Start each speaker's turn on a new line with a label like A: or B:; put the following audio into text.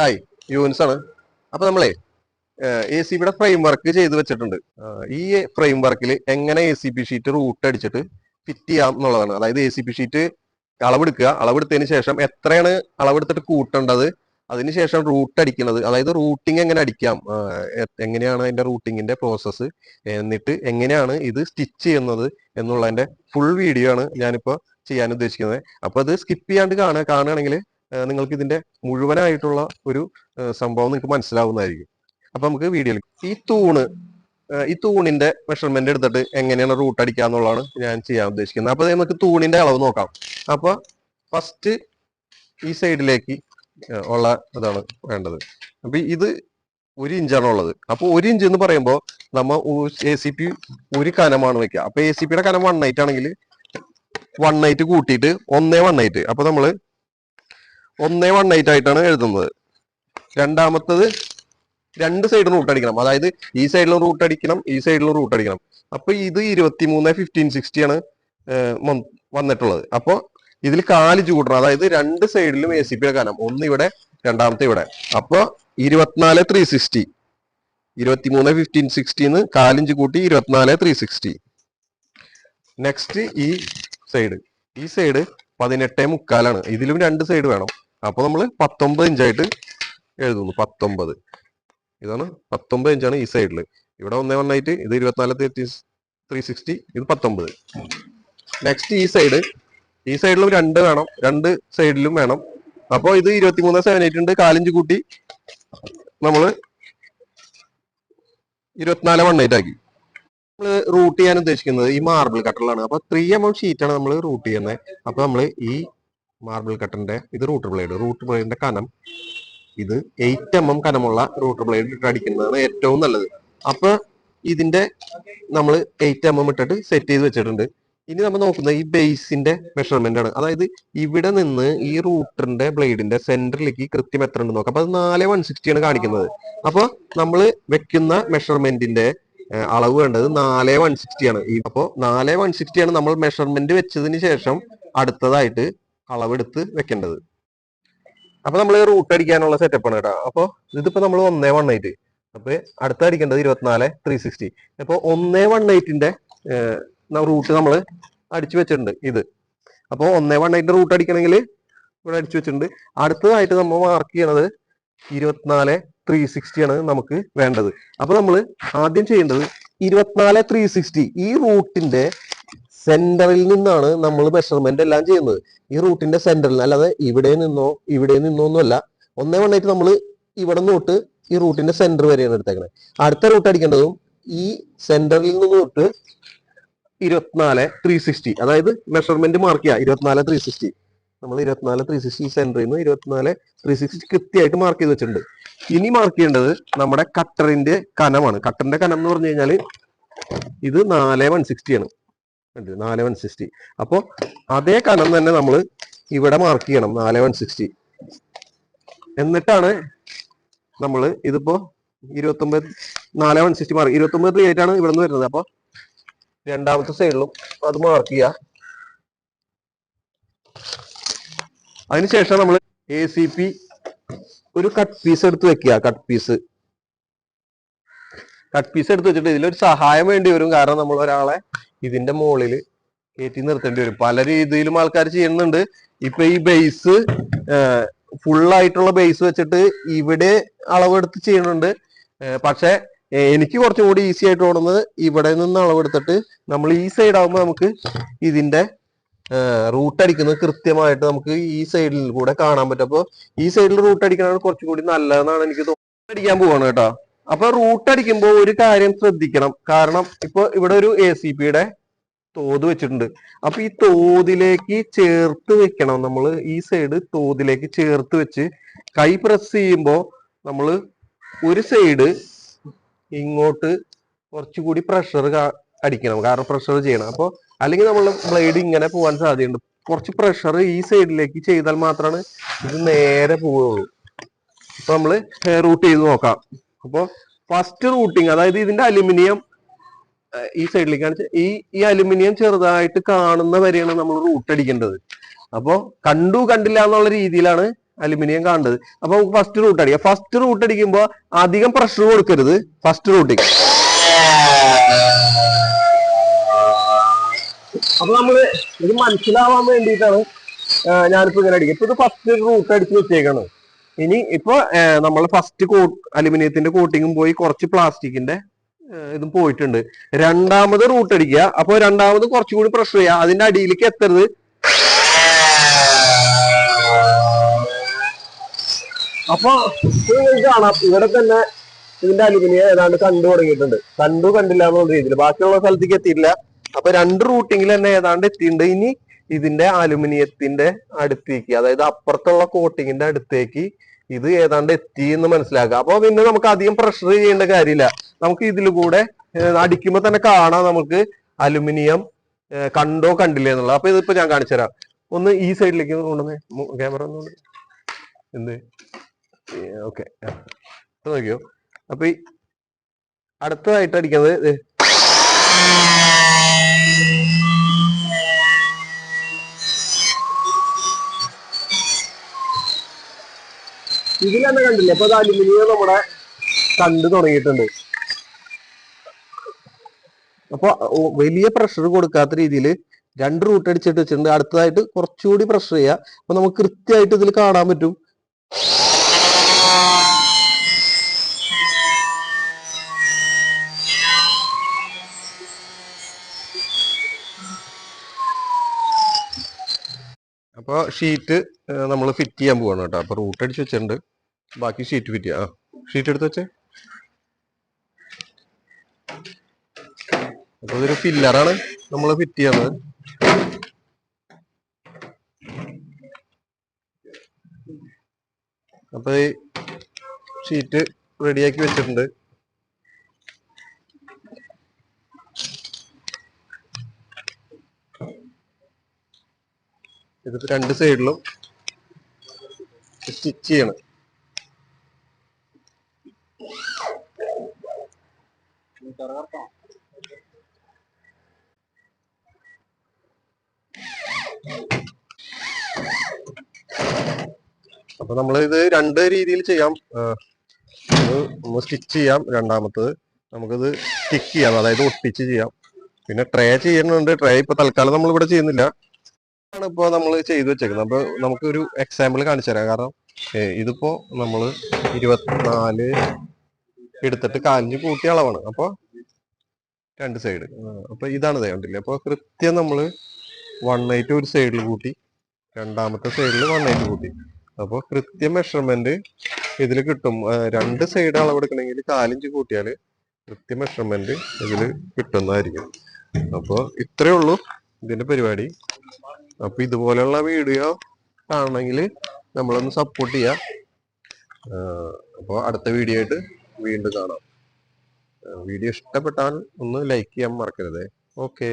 A: Hi, യൂൻസ് ആണ്. അപ്പൊ നമ്മളെ ACBയുടെ ഫ്രെയിം വർക്ക് ചെയ്ത് വെച്ചിട്ടുണ്ട്. ഈ ഫ്രെയിം വർക്കിൽ എങ്ങനെ ACB ഷീറ്റ് റൂട്ട് അടിച്ചിട്ട് ഫിറ്റ് ചെയ്യാം എന്നുള്ളതാണ്. അതായത് ACB ഷീറ്റ് അളവെടുക്കുക, അളവെടുത്തതിന് ശേഷം എത്രയാണ് അളവെടുത്തിട്ട് കൂട്ടേണ്ടത്, അതിനുശേഷം റൂട്ട് അടിക്കുന്നത്, അതായത് റൂട്ടിങ് എങ്ങനെ അടിക്കാം, എങ്ങനെയാണ് അതിന്റെ റൂട്ടിങ്ങിന്റെ പ്രോസസ്സ്, എന്നിട്ട് എങ്ങനെയാണ് ഇത് സ്റ്റിച്ച് ചെയ്യുന്നത് എന്നുള്ളതിന്റെ ഫുൾ വീഡിയോ ആണ് ഞാനിപ്പോൾ ചെയ്യാൻ ഉദ്ദേശിക്കുന്നത്. അപ്പൊ അത് സ്കിപ്പ് ചെയ്യാണ്ട് കാണുകയാണെങ്കിൽ നിങ്ങൾക്ക് ഇതിന്റെ മുഴുവനായിട്ടുള്ള ഒരു സംഭവം നിങ്ങൾക്ക് മനസ്സിലാവുന്നതായിരിക്കും. അപ്പൊ നമുക്ക് വീഡിയോയിൽ ഈ തൂണിന്റെ മെഷർമെന്റ് എടുത്തിട്ട് എങ്ങനെയാണ് റൂട്ട് അടിക്കുക എന്നുള്ളതാണ് ഞാൻ ചെയ്യാൻ ഉദ്ദേശിക്കുന്നത്. അപ്പൊ നമുക്ക് തൂണിന്റെ അളവ് നോക്കാം. അപ്പൊ ഫസ്റ്റ് ഈ സൈഡിലേക്ക് ഉള്ള ഇതാണ് വേണ്ടത്. അപ്പൊ ഇത് 1 ഇഞ്ചാണ് ഉള്ളത്. അപ്പൊ 1 ഇഞ്ച് എന്ന് പറയുമ്പോൾ നമ്മ ACB ഒരു കനമാണ് വെക്കുക. അപ്പൊ ACBയുടെ കനം 1/8 ആണെങ്കിൽ 1/8 കൂട്ടിയിട്ട് 1/8. അപ്പൊ നമ്മള് 1/8 ആയിട്ടാണ് എഴുതുന്നത്. രണ്ടാമത്തത് 2 സൈഡിലും റൂട്ട് അടിക്കണം. അതായത് ഈ സൈഡിലും റൂട്ട് അടിക്കണം, ഈ സൈഡിലും റൂട്ട് അടിക്കണം. അപ്പൊ ഇത് 23 1560 ആണ് വന്നിട്ടുള്ളത്. അപ്പൊ ഇതിൽ 4 ഇഞ്ച് കൂട്ടണം. അതായത് 2 സൈഡിലും ACBയുടെ കനം, ഒന്ന് ഇവിടെ രണ്ടാമത്തെ ഇവിടെ. അപ്പൊ 24 360, 23 1560 4 ഇഞ്ച് കൂട്ടി 24 360. നെക്സ്റ്റ് ഈ സൈഡ് 18.75 ഇതിലും 2 സൈഡ് വേണം. അപ്പൊ നമ്മൾ 19 ഇഞ്ചായിട്ട് എഴുതുന്നു. 19 ഇതാണ്, 19 ഇഞ്ചാണ് ഈ സൈഡിൽ. ഇവിടെ 1/8, ഇത് 24 360, ഇത് 19. നെക്സ്റ്റ് ഈ സൈഡിലും 2 വേണം, 2 സൈഡിലും വേണം. അപ്പോൾ ഇത് 23 7/8 ഉണ്ട്, 4 ഇഞ്ച് കൂട്ടി നമ്മൾ 24 1/8 ആക്കി. നമ്മൾ റൂട്ട് ചെയ്യാൻ ഉദ്ദേശിക്കുന്നത് ഈ മാർബിൾ കട്ടറിലാണ്. അപ്പൊ 3 mm ഷീറ്റാണ് നമ്മൾ റൂട്ട് ചെയ്യുന്നത്. അപ്പൊ നമ്മൾ ഈ മാർബിൾ കട്ടറിന്റെ ഇത് റൂട്ട് ബ്ലേഡിന്റെ കനം ഇത് 8 mm കനമുള്ള റൂട്ടർ ബ്ലേഡ് ഇട്ട് അടിക്കുന്നതാണ് ഏറ്റവും നല്ലത്. അപ്പൊ ഇതിന്റെ നമ്മൾ 8 mm ഇട്ടിട്ട് സെറ്റ് ചെയ്ത് വെച്ചിട്ടുണ്ട്. ഇനി നമ്മൾ നോക്കുന്നത് ഈ ബേസിന്റെ മെഷർമെന്റ് ആണ്. അതായത് ഇവിടെ നിന്ന് ഈ റൂട്ടറിന്റെ ബ്ലേഡിന്റെ സെന്ററിലേക്ക് കൃത്യം എത്ര ഉണ്ട് നോക്കാം. അപ്പൊ അത് 4/160 ആണ് കാണിക്കുന്നത്. അപ്പൊ നമ്മൾ വെക്കുന്ന മെഷർമെന്റിന്റെ അളവ് വേണ്ടത് 4/160 ആണ്. അപ്പോ 4/160 ആണ് നമ്മൾ മെഷർമെന്റ് വെച്ചതിന് ശേഷം അടുത്തതായിട്ട് അളവെടുത്ത് വെക്കേണ്ടത്. അപ്പൊ നമ്മൾ റൂട്ട് അടിക്കാനുള്ള സെറ്റപ്പ് ആണ് കേട്ടോ. അപ്പൊ ഇതിപ്പോ നമ്മൾ 1/18. അപ്പൊ അടുത്ത അടിക്കേണ്ടത് 24 360. അപ്പൊ 1/18ന്റെ റൂട്ട് നമ്മൾ അടിച്ചു വെച്ചിട്ടുണ്ട് ഇത്. അപ്പൊ 1/18 റൂട്ട് അടിക്കണമെങ്കിൽ ഇവിടെ അടിച്ചു വെച്ചിട്ടുണ്ട്. അടുത്തതായിട്ട് നമ്മൾ മാർക്ക് ചെയ്യണത് 24 360 ആണ് നമുക്ക് വേണ്ടത്. അപ്പൊ നമ്മൾ ആദ്യം ചെയ്യേണ്ടത് 24 360 ഈ റൂട്ടിന്റെ സെന്ററിൽ നിന്നാണ് നമ്മൾ മെഷർമെന്റ് എല്ലാം ചെയ്യുന്നത്. ഈ റൂട്ടിന്റെ സെന്ററിൽ, അല്ലാതെ ഇവിടെ നിന്നോ ഒന്നുമല്ല. 1/18 നമ്മൾ ഇവിടെ തൊട്ട് ഈ റൂട്ടിന്റെ സെന്റർ വരെയാണ് എടുത്തേക്കുന്നത്. അടുത്ത റൂട്ട് അടിക്കേണ്ടതും ഈ സെന്ററിൽ നിന്ന് തൊട്ട് 24 360, അതായത് മെഷർമെന്റ് മാർക്ക് ചെയ്യുക 24 360. നമ്മൾ 24 360 സെന്ററിൽ നിന്ന് 24 360 കൃത്യമായിട്ട് മാർക്ക് ചെയ്ത് വെച്ചിട്ടുണ്ട്. ഇനി മാർക്ക് ചെയ്യേണ്ടത് നമ്മുടെ കട്ടറിന്റെ കനമാണ്. കട്ടറിന്റെ കനം എന്ന് പറഞ്ഞു കഴിഞ്ഞാൽ ഇത് 4/160 ആണ്. 4/160. അപ്പൊ അതേ കനം തന്നെ നമ്മൾ ഇവിടെ മാർക്ക് ചെയ്യണം 4/160. എന്നിട്ടാണ് നമ്മൾ ഇതിപ്പോ 29 4/160 മാർക്ക് 29 3/8 ആണ് ഇവിടെ നിന്ന് വരുന്നത്. അപ്പൊ രണ്ടാമത്തെ സൈഡിലും അത് മാർക്ക് ചെയ്യുക. അതിനുശേഷം നമ്മൾ ACB ഒരു കട്ട് പീസ് എടുത്ത് വെക്കുക. കട്ട് പീസ് എടുത്ത് വെച്ചിട്ട് ഇതിലൊരു സഹായം വേണ്ടി വരും. കാരണം നമ്മൾ ഒരാളെ ഇതിന്റെ മുകളിൽ കയറ്റി നിർത്തേണ്ടി വരും. പല രീതിയിലും ആൾക്കാർ ചെയ്യുന്നുണ്ട്. ഇപ്പൊ ഈ ബേസ് ഫുള്ളായിട്ടുള്ള ബേസ് വെച്ചിട്ട് ഇവിടെ അളവെടുത്ത് ചെയ്യുന്നുണ്ട്. പക്ഷെ എനിക്ക് കുറച്ചും കൂടി ഈസി ആയിട്ട് ഓടുന്നത് ഇവിടെ നിന്ന് അളവെടുത്തിട്ട് നമ്മൾ ഈ സൈഡ് ആകുമ്പോൾ നമുക്ക് ഇതിന്റെ റൂട്ട് അടിക്കുന്നത് കൃത്യമായിട്ട് നമുക്ക് ഈ സൈഡിൽ കൂടെ കാണാൻ പറ്റും. അപ്പോൾ ഈ സൈഡിൽ റൂട്ട് അടിക്കണതാണ് കുറച്ചും കൂടി നല്ലതെന്നാണ് എനിക്ക് തോന്നുന്നത്. അടിക്കാൻ പോവാണ് കേട്ടോ. അപ്പൊ റൂട്ട് അടിക്കുമ്പോൾ ഒരു കാര്യം ശ്രദ്ധിക്കണം. കാരണം ഇപ്പൊ ഇവിടെ ഒരു ACBയുടെ തോത് വെച്ചിട്ടുണ്ട്. അപ്പൊ ഈ തോതിലേക്ക് ചേർത്ത് വെക്കണം. നമ്മൾ ഈ സൈഡ് തോതിലേക്ക് ചേർത്ത് വെച്ച് കൈ പ്രസ് ചെയ്യുമ്പോൾ നമ്മൾ ഒരു സൈഡ് ഇങ്ങോട്ട് കുറച്ചുകൂടി പ്രഷർ അടിക്കണം. കാരണം പ്രഷർ ചെയ്യണം. അപ്പൊ അല്ലെങ്കിൽ നമ്മൾ ബ്ലേഡ് ഇങ്ങനെ പോകാൻ സാധ്യതയുണ്ട്. കുറച്ച് പ്രഷർ ഈ സൈഡിലേക്ക് ചെയ്താൽ മാത്രമാണ് ഇത് നേരെ പോവുള്ളൂ. അപ്പൊ നമ്മൾ റൂട്ട് ചെയ്ത് നോക്കാം. അപ്പൊ ഫസ്റ്റ് റൂട്ടിങ്, അതായത് ഇതിന്റെ അലുമിനിയം ഈ സൈഡിലേക്ക് കാണിച്ച ഈ അലുമിനിയം ചെറുതായിട്ട് കാണുന്ന വരെയാണ് നമ്മൾ റൂട്ട് അടിക്കേണ്ടത്. അപ്പോ കണ്ടില്ല എന്നുള്ള രീതിയിലാണ് അലുമിനിയം കാണുന്നത്. അപ്പൊ നമുക്ക് ഫസ്റ്റ് റൂട്ട് അടിക്കാം. ഫസ്റ്റ് റൂട്ട് അടിക്കുമ്പോൾ അധികം പ്രഷർ കൊടുക്കരുത് ഫസ്റ്റ് റൂട്ടിങ്. അപ്പൊ നമ്മള് ഇത് മനസ്സിലാവാൻ വേണ്ടിയിട്ടാണ് ഞാനിപ്പോ ഇങ്ങനെ അടിക്കും. ഇപ്പൊ ഇത് ഫസ്റ്റ് റൂട്ട് അടിച്ച് വെച്ചേക്കാണ്. ഇനി ഇപ്പൊ നമ്മൾ ഫസ്റ്റ് അലുമിനിയത്തിന്റെ കോട്ടിങ്ങും പോയി, കുറച്ച് പ്ലാസ്റ്റിക്കിന്റെ ഇതും പോയിട്ടുണ്ട്. രണ്ടാമത് റൂട്ട് അടിക്കുക. അപ്പൊ രണ്ടാമത് കുറച്ചുകൂടി പ്രഷർ ചെയ്യുക, അതിന്റെ അടിയിലേക്ക് എത്തരുത്. അപ്പൊ കാണാം ഇവിടെ തന്നെ ഇതിന്റെ അലുമിനിയം ഏതാണ്ട് കണ്ടു തുടങ്ങിയിട്ടുണ്ട്. കണ്ടില്ല എന്നുള്ള രീതിയിൽ ബാക്കിയുള്ള സ്ഥലത്തേക്ക് എത്തിയിട്ടില്ല. അപ്പൊ രണ്ട് റൂട്ടിങ്ങിൽ തന്നെ ഏതാണ്ട് എത്തിയിട്ടുണ്ട്. ഇനി ഇതിന്റെ അലുമിനിയത്തിന്റെ അടുത്തേക്ക്, അതായത് അപ്പുറത്തുള്ള കോട്ടിങ്ങിന്റെ അടുത്തേക്ക് ഇത് ഏതാണ്ട് എത്തി എന്ന് മനസ്സിലാക്കുക. അപ്പൊ പിന്നെ നമുക്ക് അധികം പ്രഷർ ചെയ്യേണ്ട കാര്യമില്ല. നമുക്ക് ഇതിൽ കൂടെ അടിക്കുമ്പോ തന്നെ കാണാം നമുക്ക് അലുമിനിയം കണ്ടോ കണ്ടില്ലേ എന്നുള്ളത്. അപ്പൊ ഇതിപ്പോ ഞാൻ കാണിച്ചു തരാം. ഒന്ന് ഈ സൈഡിലേക്ക് കൊണ്ടുവന്നേ ക്യാമറ ഒന്നുകൊണ്ട്. എന്ത് ഓക്കെ നോക്കിയോ. അപ്പൊ ഈ അടുത്തതായിട്ട് അടിക്കുന്നത് ഇതിൽ തന്നെ കണ്ടില്ലേ. അപ്പൊ അത് അലുമിനിയം നമ്മുടെ കണ്ടു തുടങ്ങിയിട്ടുണ്ട്. അപ്പൊ വലിയ പ്രഷർ കൊടുക്കാത്ത രീതിയിൽ രണ്ട് റൂട്ട് അടിച്ചിട്ട് വെച്ചിട്ടുണ്ട്. അടുത്തതായിട്ട് കുറച്ചുകൂടി പ്രഷർ ചെയ്യുക. അപ്പൊ നമുക്ക് കൃത്യമായിട്ട് ഇതിൽ കാണാൻ പറ്റും. അപ്പൊ ഷീറ്റ് നമ്മൾ ഫിറ്റ് ചെയ്യാൻ പോവാണ് കേട്ടോ. അപ്പൊ റൂട്ട് അടിച്ച് വെച്ചിട്ടുണ്ട്, ബാക്കി ഷീറ്റ് ഫിറ്റ് ചെയ്യാം. ഷീറ്റ് എടുത്ത് വെച്ചേ. അപ്പൊ ഇതൊരു ഫില്ലറാണ് നമ്മൾ ഫിറ്റ് ചെയ്യുന്നത്. അപ്പൊ ഈ ഷീറ്റ് റെഡിയാക്കി വെച്ചിട്ടുണ്ട്. ഇതിപ്പോ രണ്ട് സൈഡിലും സ്റ്റിച്ച് ചെയ്യണം. അപ്പൊ നമ്മൾ ഇത് രണ്ട് രീതിയിൽ ചെയ്യാം. ഒന്ന് സ്റ്റിച്ച് ചെയ്യാം, രണ്ടാമത്തത് നമുക്കിത് സ്റ്റിക്ക് ചെയ്യാം, അതായത് ഒട്ടിച്ച് ചെയ്യാം. പിന്നെ ട്രേ ചെയ്യുന്നുണ്ട്. ട്രേ ഇപ്പൊ തൽക്കാലം നമ്മൾ ഇവിടെ ചെയ്യുന്നില്ല. ആണ് ഇപ്പൊ നമ്മൾ ചെയ്തു വെച്ചേക്കുന്നത്. അപ്പൊ നമുക്കൊരു എക്സാമ്പിൾ കാണിച്ചു തരാം. കാരണം ഇതിപ്പോ നമ്മള് 24 എടുത്തിട്ട് 4 കൂട്ടിയ അളവാണ്. അപ്പൊ രണ്ട് സൈഡ്, അപ്പൊ ഇതാണ് കണ്ടില്ലേ. അപ്പൊ കൃത്യം നമ്മള് 180 ഒരു സൈഡിൽ കൂട്ടി, രണ്ടാമത്തെ സൈഡിൽ 180 കൂട്ടി. അപ്പൊ കൃത്യം മെഷർമെന്റ് ഇതിൽ കിട്ടും. രണ്ട് സൈഡ് അളവെടുക്കണമെങ്കിൽ 4 ഇഞ്ച് കൂട്ടിയാല് കൃത്യം മെഷർമെന്റ് ഇതിൽ കിട്ടുന്നതായിരിക്കും. അപ്പൊ ഇത്രയേ ഉള്ളൂ ഇതിന്റെ പരിപാടി. അപ്പൊ ഇതുപോലെയുള്ള വീഡിയോ കാണണമെങ്കിൽ നമ്മളൊന്ന് സപ്പോർട്ട് ചെയ്യാം. അപ്പോൾ അടുത്ത വീഡിയോ ആയിട്ട് വീണ്ടും കാണാം. വീഡിയോ ഇഷ്ടപ്പെട്ടാൽ ഒന്ന് ലൈക്ക് ചെയ്യാൻ മറക്കരുത്. ഓക്കെ.